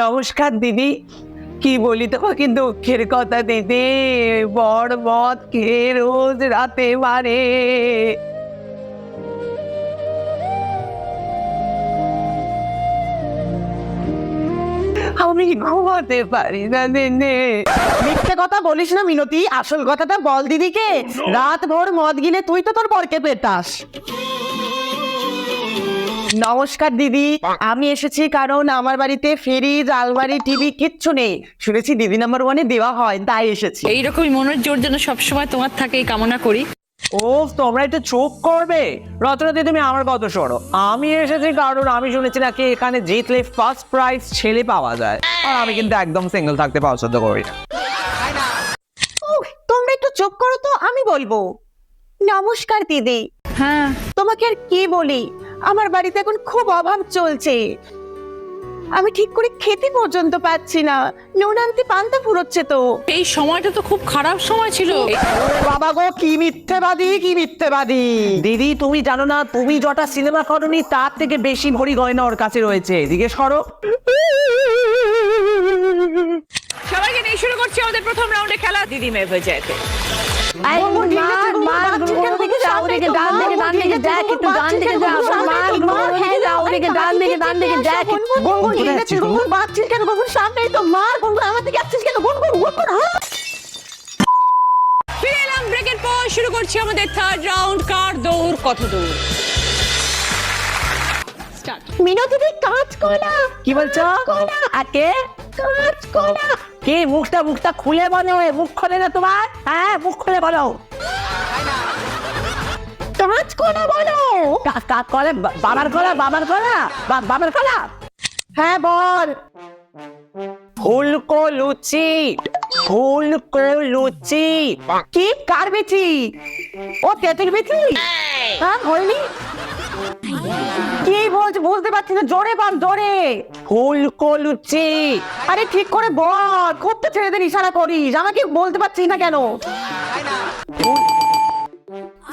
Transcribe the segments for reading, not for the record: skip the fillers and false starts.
নমস্কার দিদি। কি বলি তোমাকে দুঃখের কথা দিদি, বড় মদ খেয়ে রোজ রাতে মারে। আমি ঘুমাতে পারি না দিনে। মিথ্যে কথা বলিস না মিনতি, আসল কথাটা বল দিদিকে। রাত ভোর মদ গিলে তুই তো তোর বরকে পেটাস। নমস্কার দিদি, আমি এসেছি কারণ আমার বাড়িতে ফ্রিজ, আলমারি, টিভি কিচ্ছু নেই। শুনেছি দিদি নাম্বার 1-এ দেওয়া হয়, তাই এসেছি। এইরকমই মনের জোর যেন সবসময় তোমার থাকে এই কামনা করি। ও তোমরা একটু চুপ করবে। রচনা দিদি, তুমি আমার কথা শোনো। আমি এসেছি কারণ আমি শুনেছি নাকি এখানে জিতলে ফার্স্ট প্রাইজ ছেলে পাওয়া যায়, আর আমি কিন্তু একদম সিঙ্গেল থাকতে পছন্দ করি না। তোমরা একটু চুপ করো তো, আমি বলবো। নমস্কার দিদি। হ্যাঁ, তোমাকে আর কি বলি, আমার বাড়িতে এখন খুব অভাব চলছে। আমি ঠিক করে খেতে পর্যন্ত পাচ্ছি না, নুন আনতে পান্তা ফুরোচ্ছে তো। এই সময়টা তো খুব খারাপ সময় ছিল। বাবা গো, কি মিথ্যেবাদী, কি মিথ্যেবাদী। দিদি তুমি জানো না, তুমি যটা সিনেমা করনি তার থেকে বেশি ভরি গয়না ওর কাছে রয়েছে। জিজ্ঞেস করো। সবাইকে নিয়ে শুরু করছি আমাদের প্রথম রাউন্ডে খেলা দিদি মেয়ে হয়ে যায়। ফিরে এলাম ব্রেকের পর, শুরু করছি আমাদের থার্ড রাউন্ড। কার দৌড় কত দূর। মিনতি কাজ করা। কি বলছো? আকে কাজ করা। কি মুখটা খুলে বলো, মুখ খোলে না তোমার? হ্যাঁ, মুখ খুলে বলো। কাজ করা বলো। কাজ করে বাবার গলা, বাবার গলা, বাবার গলা। হ্যাঁ বল। ফুলকো লুচি, ফুলকো লুচি। কি কার বেচি? ও তেঁতুল বেচি? হ্যাঁ হয়নি। কি বলছো বুঝতে পারছি না, জোরে বল, জোরে। ফুলকো লুচি। আরে ঠিক করে বল, খুব তো ছেড়ে দিন ইশারা করিস, আমাকে বলতে পারছিস না কেন?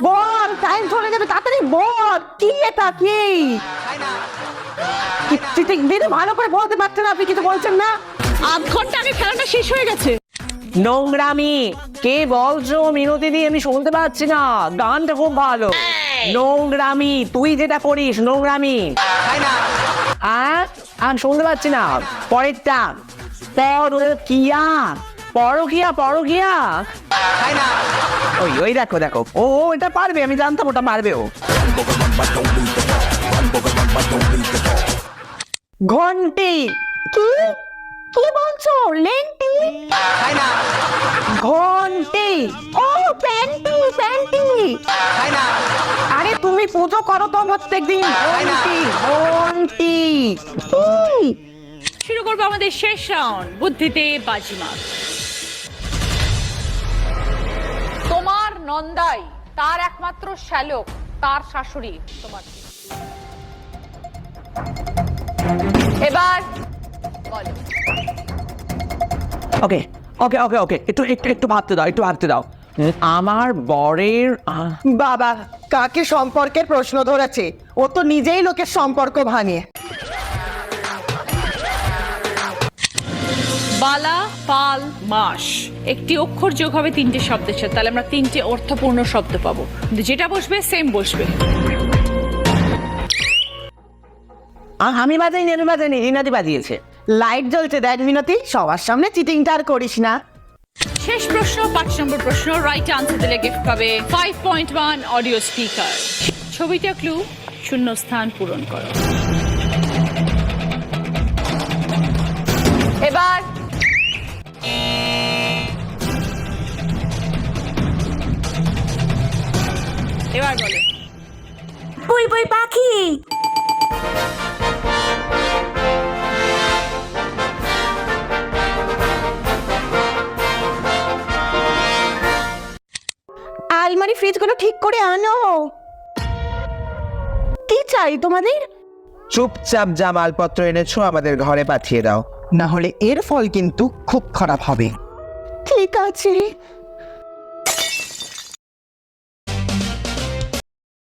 বল, টাইম চলে যাবে, তাড়াতাড়ি বল। কি এটা কি? দিদি ভালো করে বলতে পারছেন, আপনি কিছু বলছেন না। আধ ঘন্টা আগে খেলাটা শেষ হয়ে গেছে। নোংরামি। কে বলছো মিনতি দি? আমি শুনতে পাচ্ছি না। গানটা খুব ভালো। নোংরামি, তুই যেটা করিস নোংরামি। আর শুনতে পাচ্ছি না। পরেরটা পরকিয়া, পরকিয়া, পরকিয়া। ওই দেখো দেখো, ও এটা পারবে, আমি জানতাম ওটা পারবে ও। ঘন্টি। কি কি বলছো? লেন্টি? ঘন্টি। ও প্যান্টি, প্যান্টি। আরে তুমি পুজো করো তো প্রত্যেকদিন। ঘন্টি, ঘন্টি। শুরু করবো আমাদের শেষ রাউন্ড, বুদ্ধিতে বাজিমাত। তোমার নন্দাই, তার একমাত্র শ্যালক, তার শাশুড়ি তোমার কি? এবার বলো। ওকে ওকে ওকে ওকে, একটু একটু একটু ভাবতে দাও, একটু ভাবতে দাও। আমার বরের বাবা কাকে সম্পর্কের প্রশ্ন ধরেছে? ও তো নিজেই লোকের সম্পর্ক ভাঙে। বালা, পাল, মাস, একটি অক্ষর যোগ হবে তিনটে শব্দের সাথে, তাহলে আমরা তিনটে অর্থপূর্ণ শব্দ পাবো। কিন্তু যেটা বসবে সেম বসবে। আমি বাজাইনি, আমি বাজাইনি, রিনাদি বাজিয়েছে। লাইট জ্বলছে দেখ মিনতি, সবার সামনে চিটিংটা আর করিস না। শেষ প্রশ্ন, 5 নম্বর প্রশ্ন। রাইট আনসার দিলে গিফট পাবে 5.1 অডিও স্পিকার। ছবিটা ক্লু, শূন্য স্থান পূরণ করো। এবার বলো। বই বই পাখি। আলমারি ফ্রিজগুলো ঠিক করে আনো। কি চাই তোমাদের? চুপচাপ যা মালপত্র এনেছো আমাদের ঘরে পাঠিয়ে দাও, না হলে এর ফল কিন্তু খুব খারাপ হবে। ঠিক আছে।